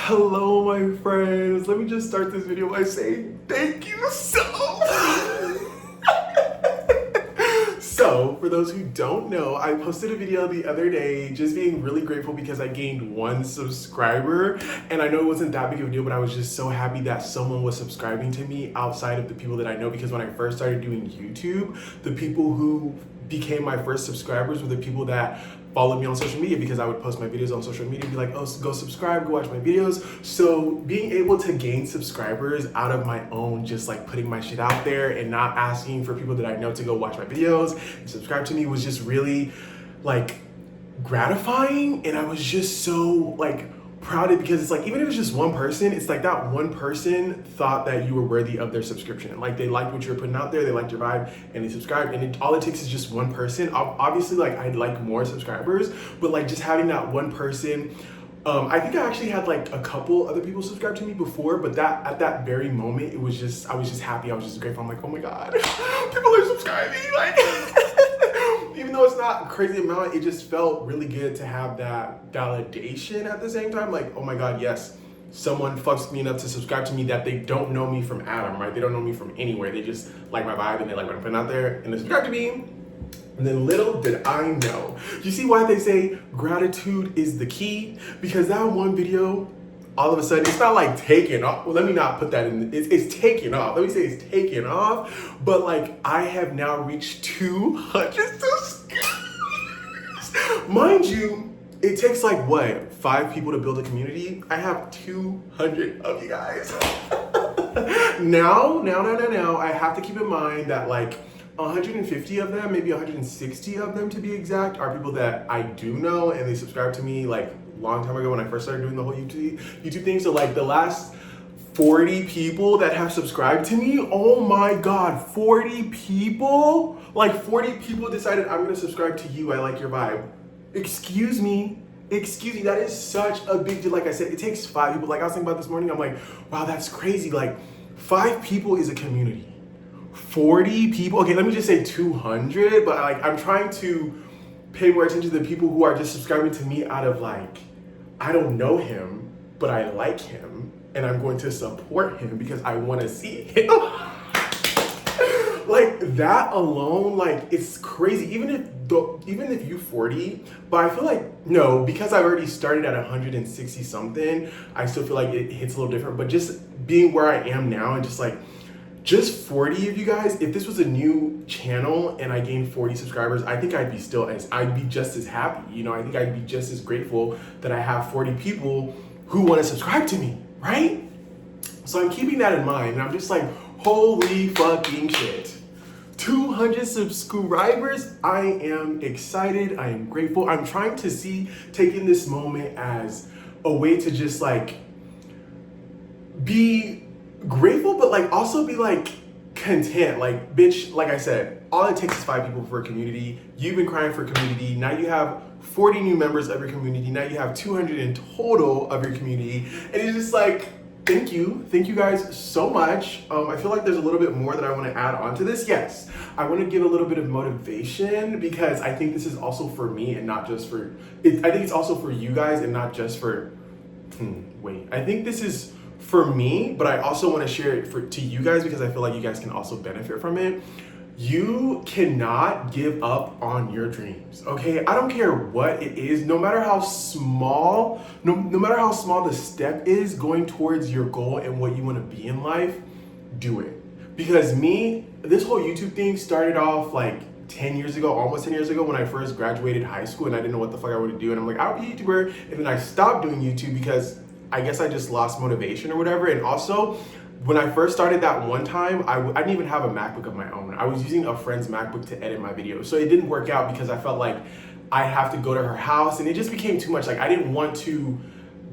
Hello, my friends. Let me just start this video by saying thank you so So, for those who don't know, I posted a video the other day just being really grateful because I gained 1 subscriber. And I know it wasn't that big of a deal, but I was just so happy that someone was subscribing to me outside of the people that I know, because when I first started doing YouTube, the people who became my first subscribers were the people that followed me on social media, because I would post my videos on social media and be like, oh, go subscribe, go watch my videos. So being able to gain subscribers out of my own, just like putting my shit out there and not asking for people that I know to go watch my videos and subscribe to me was just really like gratifying. And I was just so like proud of it, because it's like, even if it's just one person, it's like that one person thought that you were worthy of their subscription. Like they liked what you were putting out there, they liked your vibe, and they subscribed. And all it takes is just one person. Obviously, like I'd like more subscribers, but like just having that one person. I think I actually had like a couple other people subscribe to me before, but that at that very moment, I was just happy. I was just grateful. I'm like, oh my God, people are subscribing. Like, even though it's not a crazy amount, it just felt really good to have that validation at the same time. Like, oh my God, yes, someone fucks me enough to subscribe to me that they don't know me from Adam, right? They don't know me from anywhere. They just like my vibe and they like what I'm putting out there and they subscribe to me. And then little did I know. You see why they say gratitude is the key? Because that one video, all of a sudden, it's not like taking off. Well, let me not put that in. It's taking off. Let me say it's taking off. But like, I have now reached 200 subscribers. Mind you, it takes like what, 5 people to build a community? I have 200 of you guys. Now, I have to keep in mind that like 150 of them, maybe 160 of them to be exact, are people that I do know and they subscribed to me like a long time ago when I first started doing the whole YouTube thing. So like the last 40 people that have subscribed to me, oh my God, 40 people? Like 40 people decided, I'm gonna subscribe to you, I like your vibe. Excuse me, that is such a big deal. Like I said, it takes 5 people. Like I was thinking about this morning, I'm like, wow, that's crazy. Like 5 people is a community. 40 people, okay, let me just say 200, but like I'm trying to pay more attention to the people who are just subscribing to me out of like, I don't know him, but I like him and I'm going to support him because I want to see him. Like that alone, like it's crazy. Even if you 40, but I feel like no, because I've already started at 160 something, I still feel like it hits a little different. But just being where I am now and just like, just 40 of you guys, if this was a new channel and I gained 40 subscribers, I think I'd be just as happy. You know, I think I'd be just as grateful that I have 40 people who want to subscribe to me, right? So I'm keeping that in mind and I'm just like, holy fucking shit. 200 subscribers, I am excited, I am grateful. I'm trying to taking this moment as a way to just like be grateful, but like also be like content. Like, bitch, like I said, all it takes is 5 people for a community. You've been crying for a community. Now you have 40 new members of your community. Now you have 200 in total of your community. And it's just like, thank you guys so much. I feel like there's a little bit more that I want to add on to this. Yes, I want to give a little bit of motivation because I think this is also for me and not just for it. I think it's also for you guys and not just for I think this is for me, but I also want to share it to you guys because I feel like you guys can also benefit from it. You cannot give up on your dreams, okay? I don't care what it is, no matter how small, no matter how small the step is going towards your goal and what you want to be in life, do it. Because this whole YouTube thing started off like 10 years ago, almost 10 years ago when I first graduated high school and I didn't know what the fuck I would do. And I'm like, I'll be a YouTuber. And then I stopped doing YouTube because I guess I just lost motivation or whatever. And also, when I first started that one time, I didn't even have a MacBook of my own. I was using a friend's MacBook to edit my videos. So it didn't work out because I felt like I'd have to go to her house and it just became too much. Like I didn't want to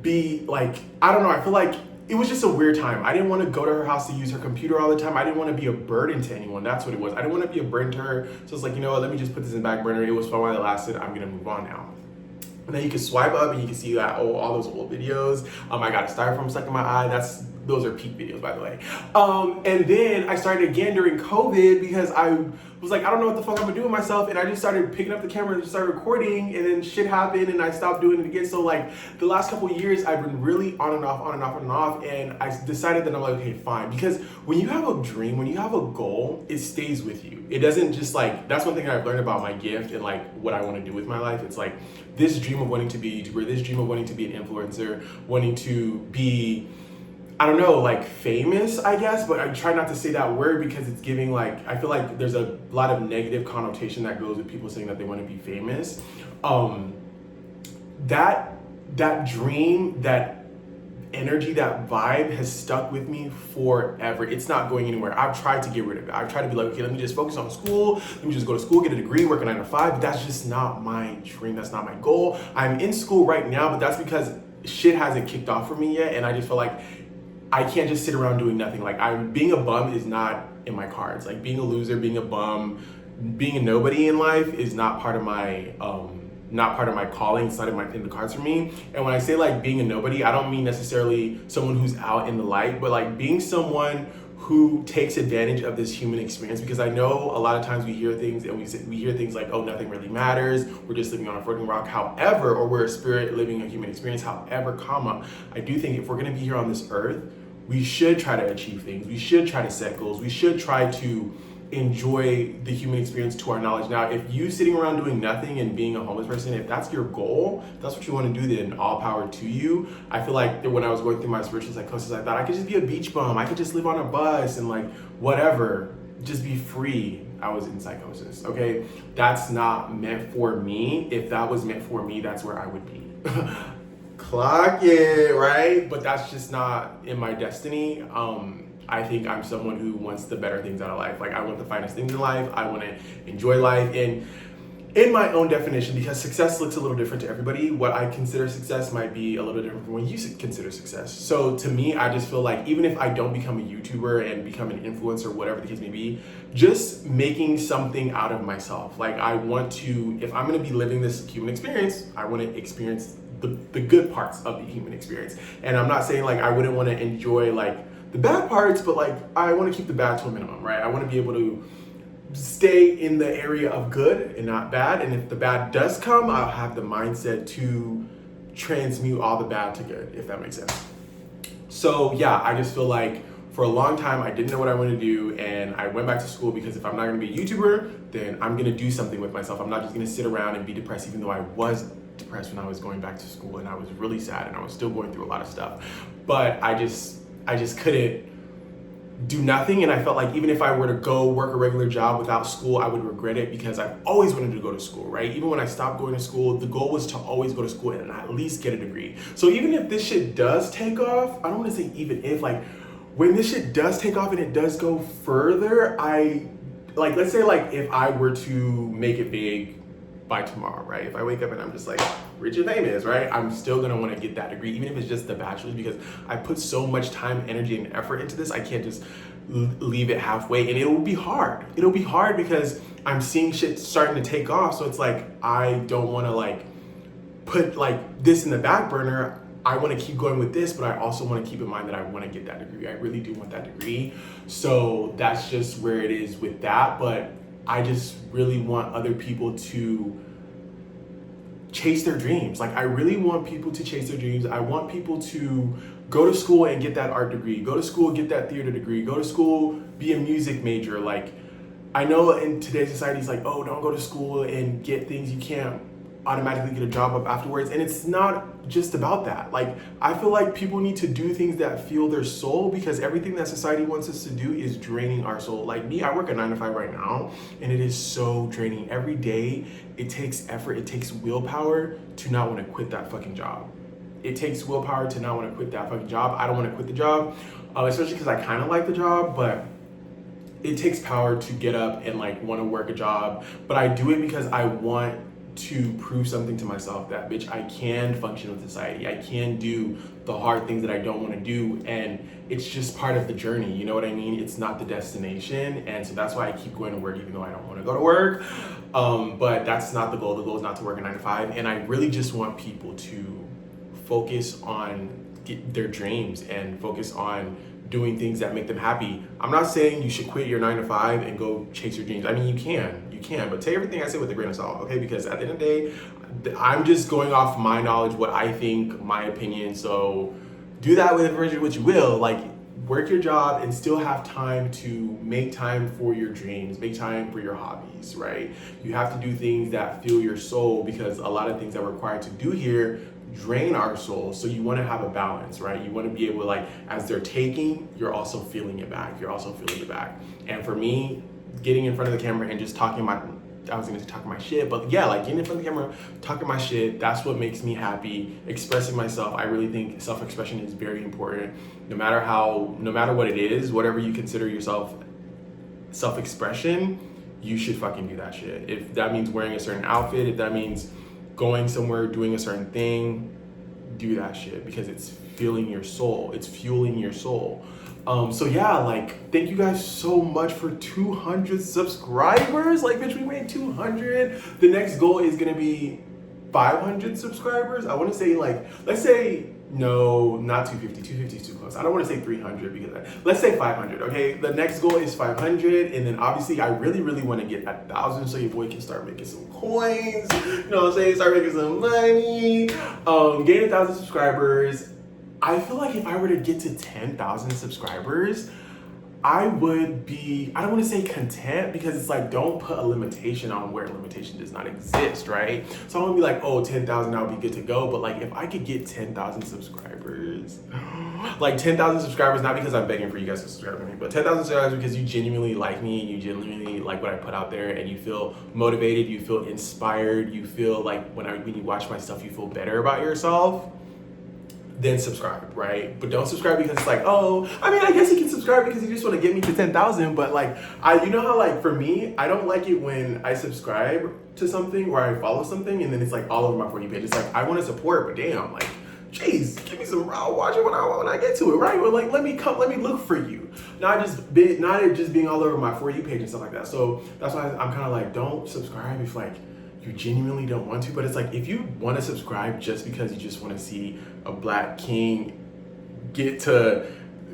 be like, I don't know, I feel like it was just a weird time. I didn't want to go to her house to use her computer all the time. I didn't want to be a burden to anyone. That's what it was. I didn't want to be a burden to her. So it's like, you know what, let me just put this in the back burner. It was fun while it lasted. I'm going to move on now. And then you can swipe up and you can see that all those old videos. I got a styrofoam stuck in my eye. That's Those are peak videos, by the way. And then I started again during COVID because I was like, I don't know what the fuck I'm gonna do with myself. And I just started picking up the camera and just started recording, and then shit happened and I stopped doing it again. So like the last couple of years, I've been really on and off, on and off, on and off. And I decided that I'm like, okay, fine. Because when you have a dream, when you have a goal, it stays with you. It doesn't just like, that's one thing I've learned about my gift and like what I want to do with my life. It's like this dream of wanting to be a YouTuber, this dream of wanting to be an influencer, wanting to be, I don't know, like famous, I guess, but I try not to say that word because it's giving like, I feel like there's a lot of negative connotation that goes with people saying that they want to be famous. That dream, that energy, that vibe has stuck with me forever. It's not going anywhere. I've tried to get rid of it. I've tried to be like, okay, let me just focus on school. Let me just go to school, get a degree, work a 9 to 5, but that's just not my dream. That's not my goal. I'm in school right now, but that's because shit hasn't kicked off for me yet. And I just feel like I can't just sit around doing nothing. Like being a bum is not in my cards. Like being a loser, being a bum, being a nobody in life is not part of my calling. It's not in the cards for me. And when I say like being a nobody, I don't mean necessarily someone who's out in the light, but like being someone who takes advantage of this human experience. Because I know a lot of times we hear things and we hear things like, oh, nothing really matters. We're just living on a floating rock. However, or we're a spirit living a human experience. However, I do think if we're gonna be here on this earth, we should try to achieve things. We should try to set goals. We should try to enjoy the human experience to our knowledge. Now, if you sitting around doing nothing and being a homeless person, if that's your goal, if that's what you want to do, then all power to you. I feel like when I was going through my spiritual psychosis, I thought I could just be a beach bum. I could just live on a bus and like whatever, just be free. I was in psychosis, okay? That's not meant for me. If that was meant for me, that's where I would be. Clock it, right? But that's just not in my destiny. I think I'm someone who wants the better things out of life. Like I want the finest things in life. I want to enjoy life. And in my own definition, because success looks a little different to everybody, what I consider success might be a little different from what you consider success. So to me, I just feel like even if I don't become a YouTuber and become an influencer, whatever the case may be, just making something out of myself. Like I want to, if I'm going to be living this human experience, I want to experience the good parts of the human experience. And I'm not saying like I wouldn't want to enjoy like the bad parts, but like I want to keep the bad to a minimum, right? I want to be able to stay in the area of good and not bad. And if the bad does come, I'll have the mindset to transmute all the bad to good, if that makes sense. So yeah, I just feel like for a long time, I didn't know what I wanted to do, and I went back to school because if I'm not gonna be a YouTuber, then I'm gonna do something with myself. I'm not just gonna sit around and be depressed, even though I was depressed when I was going back to school, and I was really sad, and I was still going through a lot of stuff. But I just couldn't do nothing, and I felt like even if I were to go work a regular job without school, I would regret it because I've always wanted to go to school, right? Even when I stopped going to school, the goal was to always go to school and at least get a degree. So even if this shit does take off, I don't want to say even if, like when this shit does take off and it does go further, let's say like if I were to make it big by tomorrow, right? If I wake up and I'm just like rich and famous, right? I'm still gonna wanna get that degree, even if it's just the bachelor's, because I put so much time, energy, and effort into this. I can't just leave it halfway, and it'll be hard. It'll be hard because I'm seeing shit starting to take off. So it's like, I don't wanna like put like this in the back burner. I wanna keep going with this, but I also wanna keep in mind that I wanna get that degree. I really do want that degree. So that's just where it is with that. But I just really want other people to chase their dreams. Like I really want people to chase their dreams. I want people to go to school and get that art degree, go to school, get that theater degree, go to school, be a music major. Like I know in today's society, it's like, oh, don't go to school and get things you can't automatically get a job up afterwards. And it's not just about that. Like I feel like people need to do things that fuel their soul, because everything that society wants us to do is draining our soul. Like me, I work a 9 to 5 right now, and it is so draining. Every day it takes effort, it takes willpower to not want to quit that fucking job. It takes willpower to not want to quit that fucking job. I don't want to quit the job, especially because I kind of like the job, but it takes power to get up and like want to work a job. But I do it because I want to prove something to myself that, bitch, I can function with society. I can do the hard things that I don't want to do. And it's just part of the journey. You know what I mean? It's not the destination. And so that's why I keep going to work, even though I don't want to go to work. But that's not the goal. The goal is not to work a 9 to 5. And I really just want people to focus on their dreams and focus on doing things that make them happy. I'm not saying you should quit your 9 to 5 and go chase your dreams. I mean, you can, but take everything I say with a grain of salt, okay? Because at the end of the day, I'm just going off my knowledge, what I think, my opinion. So do that with what you will. Like, work your job and still have time to make time for your dreams, make time for your hobbies, right? You have to do things that fuel your soul, because a lot of things that we're required to do here drain our soul. So you want to have a balance, right? You want to be able to, like, as they're taking, you're also feeling it back. You're also feeling it back. And for me, getting in front of the camera and just talking my shit, but yeah, like getting in front of the camera, talking my shit, that's what makes me happy. Expressing myself, I really think self-expression is very important. No matter what it is, whatever you consider yourself self-expression, you should fucking do that shit. If that means wearing a certain outfit, if that means going somewhere, doing a certain thing, do that shit, because it's fueling your soul. It's fueling your soul. So yeah, like, thank you guys so much for 200 subscribers. Like, bitch, we made 200. The next goal is gonna be 500 subscribers. I want to say, like, let's say, no, not 250. 250 is too close. I don't want to say 300, because let's say 500. Okay, the next goal is 500, and then obviously I really want to get 1,000 so your boy can start making some coins. You know what I'm saying? Start making some money. Gain 1,000 subscribers. I feel like if I were to get to 10,000 subscribers, I would be, I don't want to say content, because it's like, don't put a limitation on where limitation does not exist, right? So I won't be like, oh, 10,000, I'll be good to go. But like, if I could get 10,000 subscribers, like 10,000 subscribers, not because I'm begging for you guys to subscribe to me, but 10,000 subscribers because you genuinely like me and you genuinely like what I put out there, and you feel motivated, you feel inspired, you feel like when you watch my stuff, you feel better about yourself, then subscribe, right? But don't subscribe because it's like, oh, I mean, I guess you can subscribe because you just want to get me to 10,000, but like, you know how, like, for me, I don't like it when I subscribe to something or I follow something and then it's like all over my For You page. It's like, I want to support, but damn, like, jeez, give me some raw, watch it when I get to it, right? Or like, let me look for you. Not just being all over my For You page and stuff like that. So that's why I'm kind of like, don't subscribe if like, you genuinely don't want to. But it's like, if you want to subscribe just because you just want to see a black king get to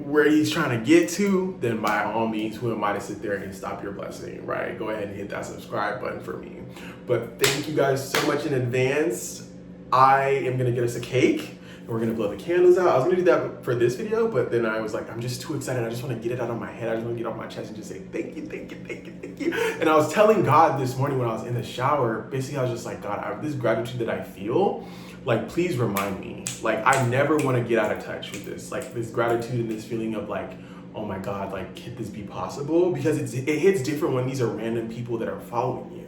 where he's trying to get to, then by all means, who am I to sit there and stop your blessing, right? Go ahead and hit that subscribe button for me. But thank you guys so much in advance. I am gonna get us a cake and we're gonna blow the candles out. I was gonna do that for this video, but then I was like, I'm just too excited. I just wanna get it out of my head. I just wanna get it off my chest and just say, thank you, thank you, thank you, thank you. And I was telling God this morning when I was in the shower, basically I was just like, God, this gratitude that I feel, like, please remind me. Like, I never wanna get out of touch with this. Like, this gratitude and this feeling of like, oh my God, like, could this be possible? Because it hits different when these are random people that are following you.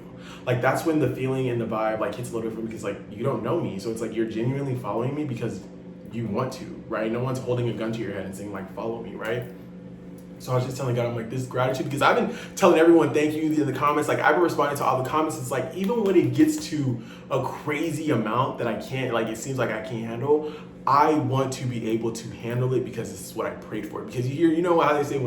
Like, that's when the feeling and the vibe like hits a little different, because like, you don't know me. So it's like, you're genuinely following me because you want to, right? No one's holding a gun to your head and saying like, follow me, right? So I was just telling God, I'm like, this gratitude, because I've been telling everyone thank you in the comments. Like, I've been responding to all the comments. It's like, even when it gets to a crazy amount that I can't, like, it seems like I can't handle, I want to be able to handle it because this is what I prayed for. Because you know how they say,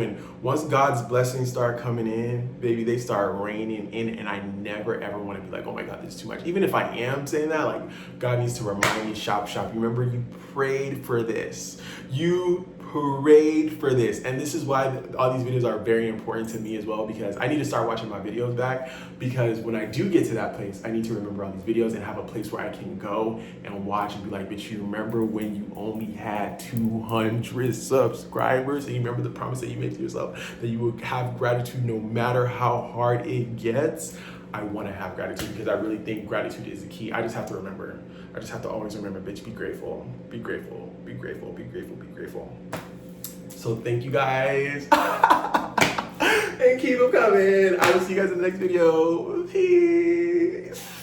once God's blessings start coming in, baby, they start raining in, and I never ever want to be like, oh my God, this is too much. Even if I am saying that, like, God needs to remind me, shop. You remember, you prayed for this. You prayed for this. And this is why all these videos are very important to me as well, because I need to start watching my videos back, because when I do get to that place, I need to remember all these videos and have a place where I can go and watch and be like, bitch, you remember when you only had 200 subscribers, and you remember the promise that you made to yourself that you would have gratitude no matter how hard it gets. I want to have gratitude because I really think gratitude is the key. I just have to remember. I just have to always remember, bitch, be grateful, be grateful, be grateful, be grateful, be grateful. So thank you guys. And keep them coming. I will see you guys in the next video. Peace.